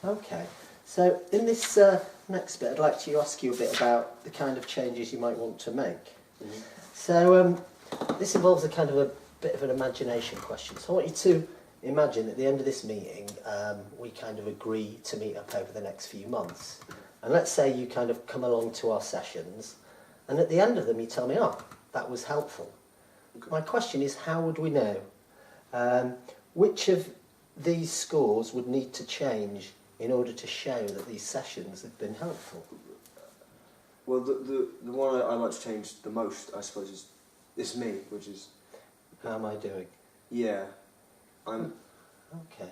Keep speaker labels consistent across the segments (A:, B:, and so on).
A: Okay, so in this next bit I'd like to ask you a bit about the kind of changes you might want to make.
B: Mm-hmm.
A: So this involves a kind of a bit of an imagination question. So I want you to imagine at the end of this meeting we kind of agree to meet up over the next few months. And let's say you kind of come along to our sessions and at the end of them you tell me, oh, that was helpful.
B: Okay.
A: My question is, how would we know which of these scores would need to change in order to show that these sessions have been helpful?
B: Well, the one I like to change the most, I suppose, is me, which is...
A: How am I doing?
B: Yeah. I'm...
A: Okay.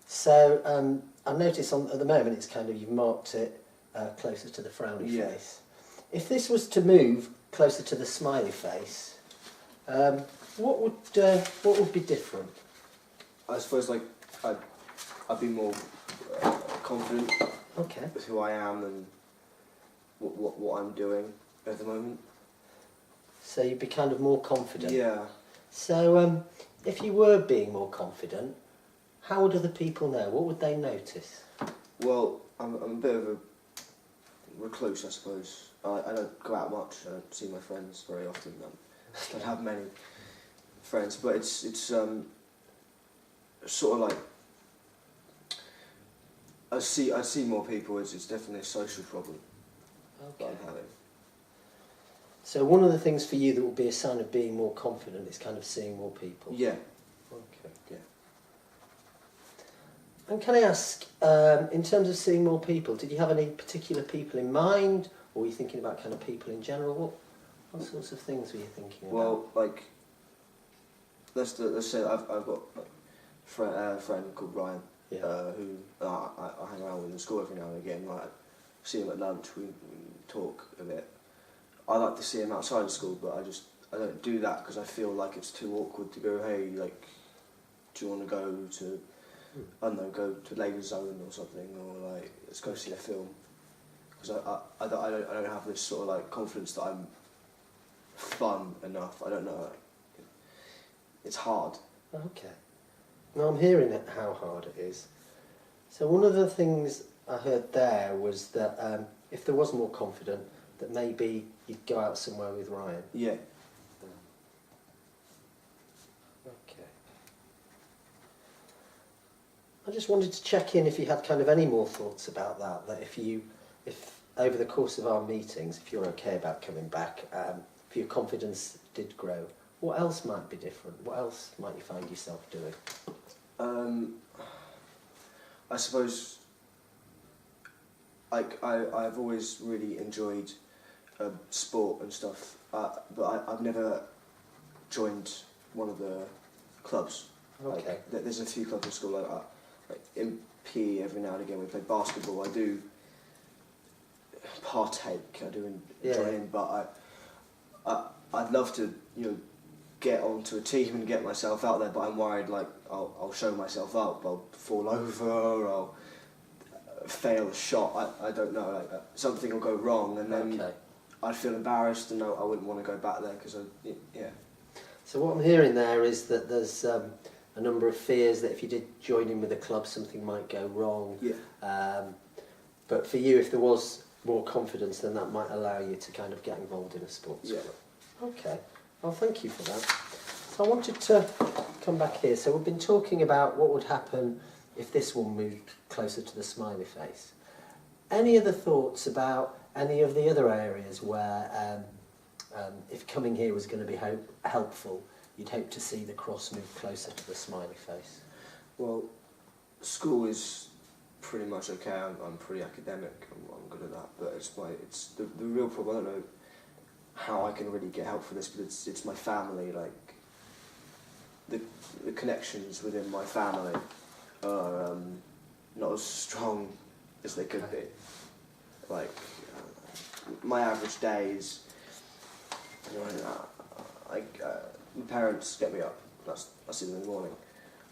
A: So I notice at the moment it's kind of, you've marked it closer to the frowny face. If this was to move closer to the smiley face, what would be different?
B: I suppose, like, I'd be more confident with who I am and what I'm doing at the moment.
A: So you'd be kind of more confident?
B: Yeah.
A: So if you were being more confident, how would other people know? What would they notice?
B: Well, I'm a bit of a recluse, I suppose. I don't go out much. I don't see my friends very often. I don't have many friends, but it's sort of like I see more people. It's definitely a social problem that I'm having.
A: So one of the things for you that would be a sign of being more confident is kind of seeing more people.
B: Yeah.
A: Okay.
B: Yeah.
A: And can I ask, in terms of seeing more people, did you have any particular people in mind, or were you thinking about kind of people in general? What sorts of things were you thinking about?
B: Well, like, let's say I've got a friend called Ryan, who I hang around with in school every now and again. Like, see him at lunch, we talk a bit. I like to see him outside of school, but I don't do that because I feel like it's too awkward to go, hey, like, do you want to go to, I don't know, go to Labour Zone or something, or like, let's go see a film. Because I don't have this sort of like confidence that I'm fun enough. I don't know, like, it's hard.
A: Okay. Now I'm hearing how hard it is. So one of the things I heard there was that if there was more confident, that maybe you'd go out somewhere with Ryan.
B: Yeah.
A: Okay. I just wanted to check in if you had kind of any more thoughts about that. That if over the course of our meetings, if you're okay about coming back, if your confidence did grow, what else might be different? What else might you find yourself doing?
B: I suppose, like, I've always really enjoyed sport and stuff, but I've never joined one of the clubs.
A: Okay.
B: Like, there's a few clubs in school, like in PE every now and again we play basketball. I do partake, I do join in, but I'd love to, get onto a team and get myself out there, but I'm worried, like, I'll show myself up, I'll fall over, I'll fail a shot, I don't know, like, something will go wrong, and then I'd feel embarrassed, and I wouldn't want to go back there, because
A: So what I'm hearing there is that there's a number of fears that if you did join in with a club, something might go wrong.
B: Yeah.
A: But for you, if there was more confidence, then that might allow you to kind of get involved in a sports club. Okay. Well, thank you for that. So I wanted to come back here. So we've been talking about what would happen if this one moved closer to the smiley face. Any other thoughts about any of the other areas where, if coming here was going to be helpful, you'd hope to see the cross move closer to the smiley face?
B: Well, school is pretty much okay. I'm pretty academic. I'm good at that. But it's the real problem. I don't know how I can really get help for this, but it's my family. Like, the connections within my family are not as strong as they could be. Like, my average day is, my parents get me up. I see them in the morning.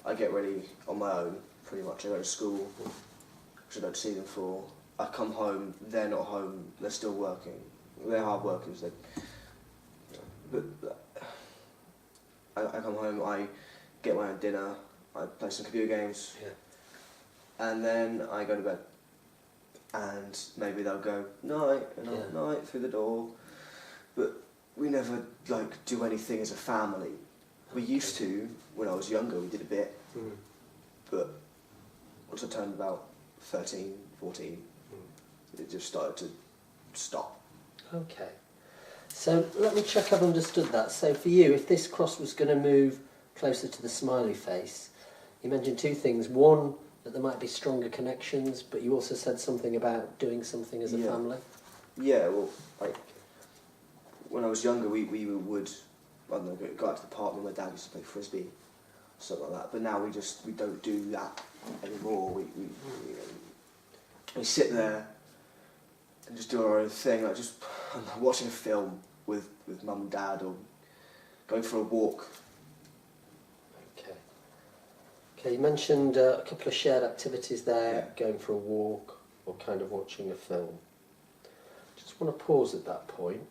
B: I get ready on my own, pretty much. I go to school, which I don't see them for. I come home, they're not home, they're still working. They're hard workers. But I come home, I get my own dinner, I play some computer games, and then I go to bed. And maybe they'll go night and night through the door, but we never like do anything as a family. We used to when I was younger. We did a bit, but once I turned about 13, 14, it just started to stop.
A: Okay. So let me check I've understood that. So for you, if this cross was going to move closer to the smiley face, you mentioned two things. One, that there might be stronger connections, but you also said something about doing something as a family.
B: Yeah, well, like when I was younger, we would, I don't know, go out to the park with my dad used to play frisbee, something like that. But now we don't do that anymore. We sit there and just do our own thing, like just watching a film with mum and dad, or going for a walk.
A: Okay, you mentioned a couple of shared activities there, going for a walk or kind of watching a film. Just want to pause at that point.